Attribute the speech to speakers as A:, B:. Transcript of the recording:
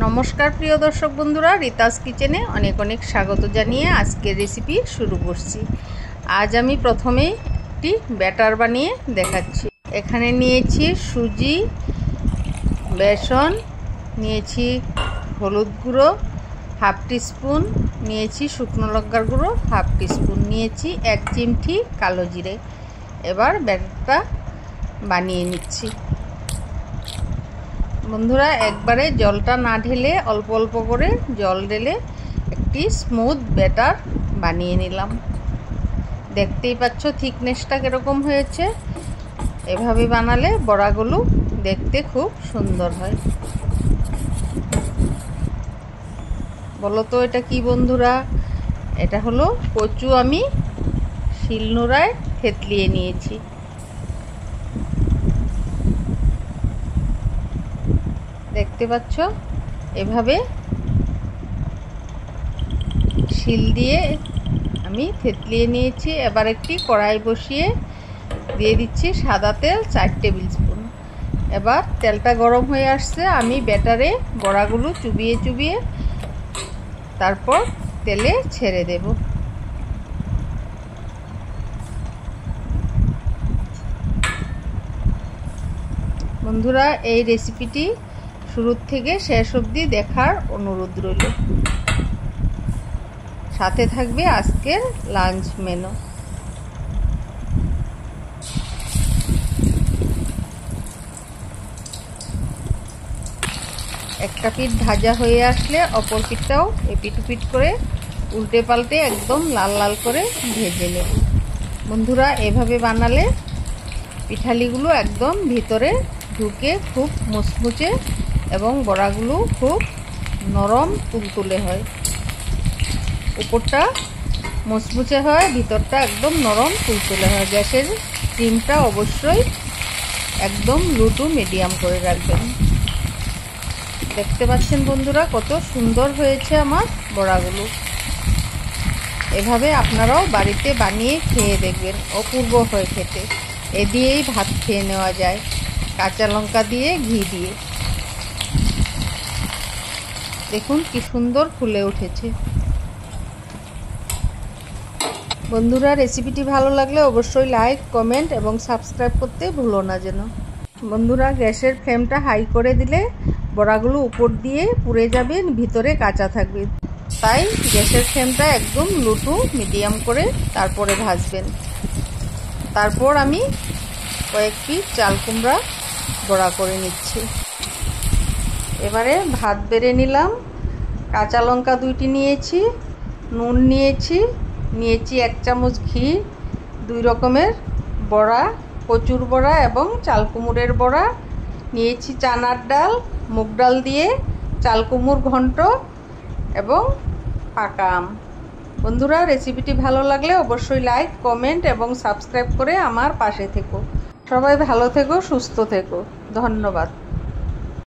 A: নমস্কার প্রিয় দর্শক বন্ধুরা, রিতাস কিচেনে অনেক অনেক স্বাগত জানিয়ে আজকের রেসিপি শুরু করছি। আজ আমি প্রথমে একটি ব্যাটার বানিয়ে দেখাচ্ছি। এখানে নিয়েছি সুজি, বেসন, নিয়েছি হলুদ গুঁড়ো হাফ টিস্পুন, নিয়েছি শুকনো লঙ্কার গুঁড়ো হাফ টিস্পুন, নিয়েছি 1 চিমটি কালো জিরে। এবার ব্যাটারটা বানিয়ে নিচ্ছি। বন্ধুরা, একবারে জলটা না ঢেলে অল্প অল্প করে জল ঢেলে একটি স্মুথ ব্যাটার বানিয়ে নিলাম। দেখতেই পাচ্ছ থিকনেসটা কীরকম হয়েছে। এভাবে বানালে বড়াগুলো দেখতে খুব সুন্দর হয়। বলো তো এটা কি বন্ধুরা? এটা হলো কচু। আমি শিলনোড়ায় থেতলিয়ে নিয়েছি। দেখতে পাচ্ছ এভাবে শিল দিয়ে আমি থেতলিয়ে নিয়েছি। এবার একটি কড়াই বসিয়ে দিয়ে দিচ্ছি সাদা তেল 4 টেবিল স্পুন। এবার তেলটা গরম হয়ে আসছে। আমি ব্যাটারে বড়াগুলো চুবিয়ে চুবিয়ে তারপর তেলে ছেড়ে দেব। বন্ধুরা, এই রেসিপিটি শুরু থেকে শেষ অবধি দেখার অনুরোধ রইল। সাথে থাকবে আজকের লাঞ্চ মেনু। একটা পিঠ ভাজা হয়ে আসলে অপর পিঠটাও এপিট ওপিট করে উল্টে পাল্টে একদম লাল লাল করে ভেজে নেব। বন্ধুরা, এভাবে বানালে পিঠালিগুলো একদম ভিতরে ঢুকে খুব মুচমুচে এবং বড়াগুলো খুব নরম তুলতুলে হয়। উপরটা মুচমুচে হয়, ভিতরটা একদম নরম তুলতুলে হয়। গ্যাসের ফ্লেমটা অবশ্যই একদম লো টু মিডিয়াম করে রাখবেন। দেখতে পাচ্ছেন বন্ধুরা কত সুন্দর হয়েছে আমার বড়াগুলো। এভাবে আপনারাও বাড়িতে বানিয়ে খেয়ে দেখবেন, অপূর্ব হয় খেতে। এ দিয়েই ভাত খেয়ে নেওয়া যায়, কাঁচা লঙ্কা দিয়ে, ঘি দিয়ে। দেখুন কি সুন্দর ফুলে উঠেছে। বন্ধুরা, রেসিপিটি ভালো লাগলে অবশ্যই লাইক, কমেন্ট এবং সাবস্ক্রাইব করতে ভুলো না যেন। বন্ধুরা, গ্যাসের ফ্লেমটা হাই করে দিলে বড়াগুলো উপর দিয়ে পুড়ে যাবে, ভিতরে কাঁচা থাকবে। তাই গ্যাসের ফ্লেমটা একদম লো টু মিডিয়াম করে তারপরে ভাজবেন। তারপর আমি কয়েক পিস চাল কুমড়া বড়া করে নিচ্ছি। এবারে ভাত বেড়ে নিলাম। কাঁচা লঙ্কা 2টি নিয়েছি, নুন নিয়েছি, 1 চামচ ঘি, 2 রকমের বড়া, কচুর বড়া এবং চাল কুমড়ের বড়া নিয়েছি, চানার ডাল, মুগ ডাল দিয়ে চাল কুমড় ঘন্ট এবং পাকা আম। বন্ধুরা, রেসিপিটি ভালো লাগলে অবশ্যই লাইক, কমেন্ট এবং সাবস্ক্রাইব করে আমার পাশে থেকো। সবাই ভালো থেকো, সুস্থ থেকো। ধন্যবাদ।